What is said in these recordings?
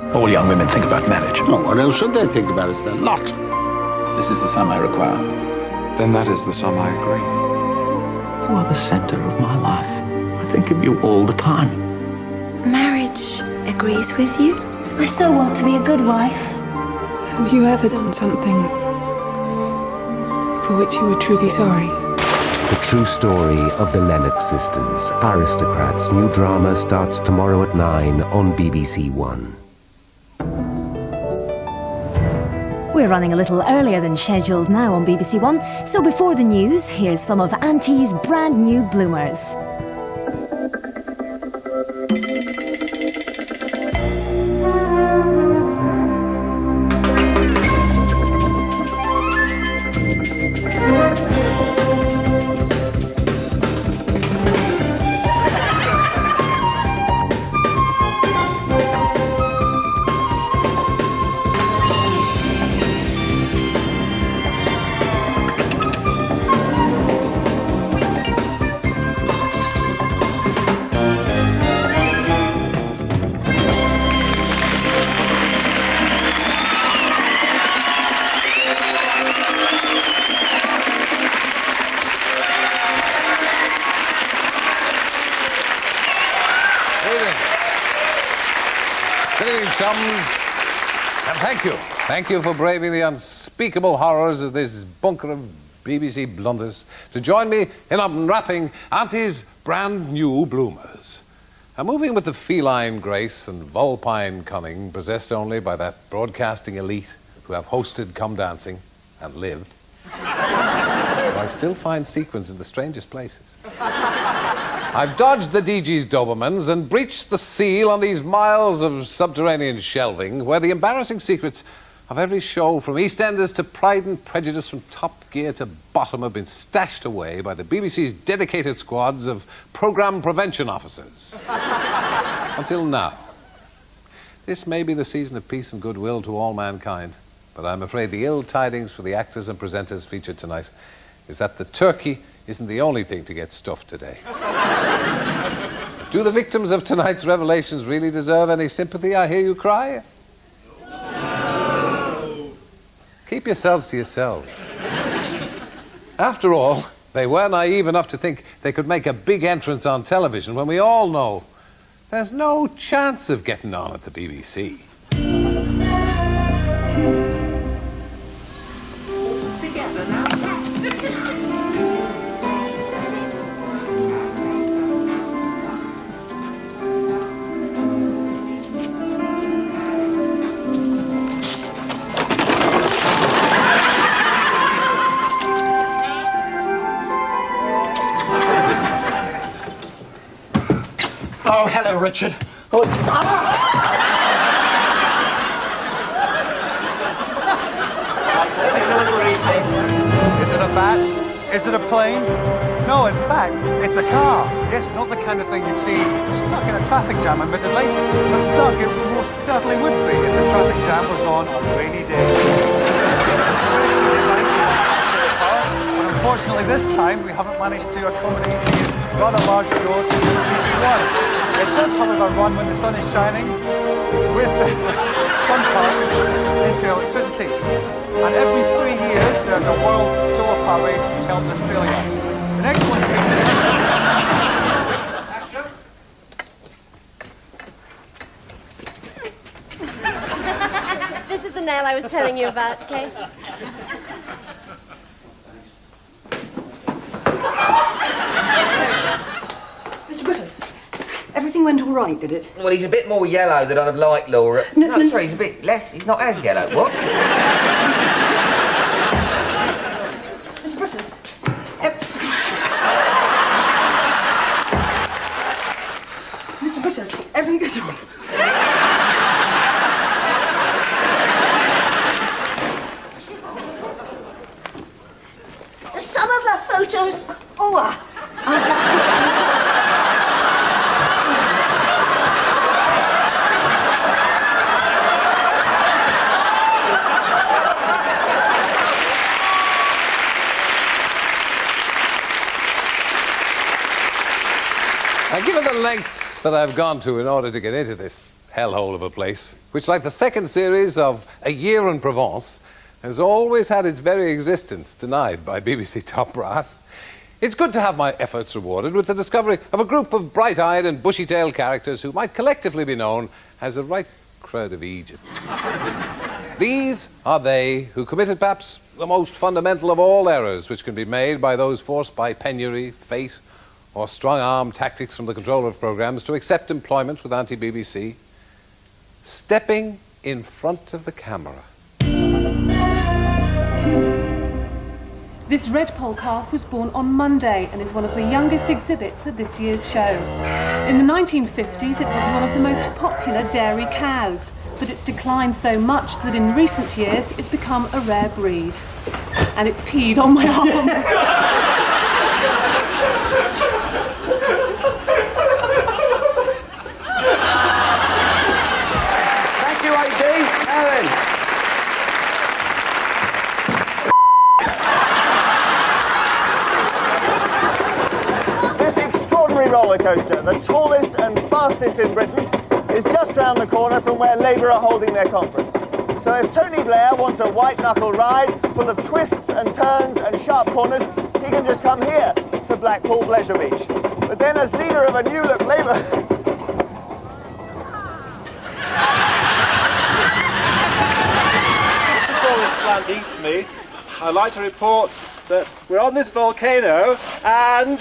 All young women think about marriage. Oh, what else should they think about? It's their lot. This is the sum I require. Then that is the sum I agree. You are the center of my life. I think of you all the time. Marriage agrees with you? I still want to be a good wife. Have you ever done something for which you were truly sorry? The true story of the Lennox sisters, Aristocrats. New drama starts tomorrow at 9 on BBC One. We're running a little earlier than scheduled now on BBC One, so before the news, here's some of Auntie's brand new bloomers. Good evening, chums. And thank you. Thank you for braving the unspeakable horrors of this bunker of BBC blunders to join me in unwrapping Auntie's brand new bloomers. And moving with the feline grace and vulpine cunning possessed only by that broadcasting elite who have hosted Come Dancing and lived, I still find sequins in the strangest places. I've dodged the DG's Dobermans and breached the seal on these miles of subterranean shelving where the embarrassing secrets of every show from EastEnders to Pride and Prejudice, from Top Gear to Bottom, have been stashed away by the BBC's dedicated squads of programme prevention officers. Until now. This may be the season of peace and goodwill to all mankind, but I'm afraid the ill tidings for the actors and presenters featured tonight is that the turkey isn't the only thing to get stuffed today. Do the victims of tonight's revelations really deserve any sympathy, I hear you cry? No. Keep yourselves to yourselves. After all, they were naive enough to think they could make a big entrance on television when we all know there's no chance of getting on at the BBC. Together now. Oh, hello, Richard. Oh, Is it a bat? Is it a plane? No, in fact, it's a car. Yes, not the kind of thing you'd see stuck in a traffic jam, admittedly, but stuck it most certainly would be if the traffic jam was on a rainy day. Especially designed to share a car, but unfortunately this time we haven't managed to accommodate the rather large doors in the TC1. It does, however, run when the sun is shining with sun power into electricity. And every 3 years there's a World Solar Power Race held in Australia. The next one takes This is the nail I was telling you about, okay? Mr. Brutus, everything went all right, did it? Well, he's a bit more yellow than I'd have liked, Laura. No, sorry, he's a bit less. He's not as yellow. What? Mr. Brutus, Mr. Brutus, everything is all right. Some of the photos, Now, given the lengths that I've gone to in order to get into this hellhole of a place, which, like the second series of A Year in Provence, has always had its very existence denied by BBC top brass. It's good to have my efforts rewarded with the discovery of a group of bright-eyed and bushy-tailed characters who might collectively be known as a right crowd of Egypts. These are they who committed perhaps the most fundamental of all errors which can be made by those forced by penury, fate, or strong-arm tactics from the controller of programmes to accept employment with anti-BBC. Stepping in front of the camera. This red pole calf was born on Monday and is one of the youngest exhibits at this year's show. In the 1950s, it was one of the most popular dairy cows, but it's declined so much that in recent years it's become a rare breed. And it peed on my arm. Thank you, AD. Ellen. This extraordinary roller coaster, the tallest and fastest in Britain, is just round the corner from where Labour are holding their conference. So if Tony Blair wants a white-knuckle ride full of twists and turns and sharp corners, he can just come here to Blackpool Pleasure Beach. But then as leader of a new-look Labour... Before this plant eats me, I'd like to report that we're on this volcano and...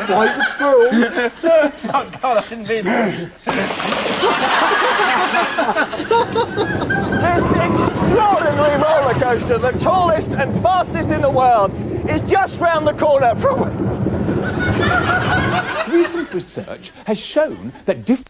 Why is it full? Oh, God, I didn't mean that. This extraordinary roller coaster, the tallest and fastest in the world, is just round the corner from... Recent research has shown that different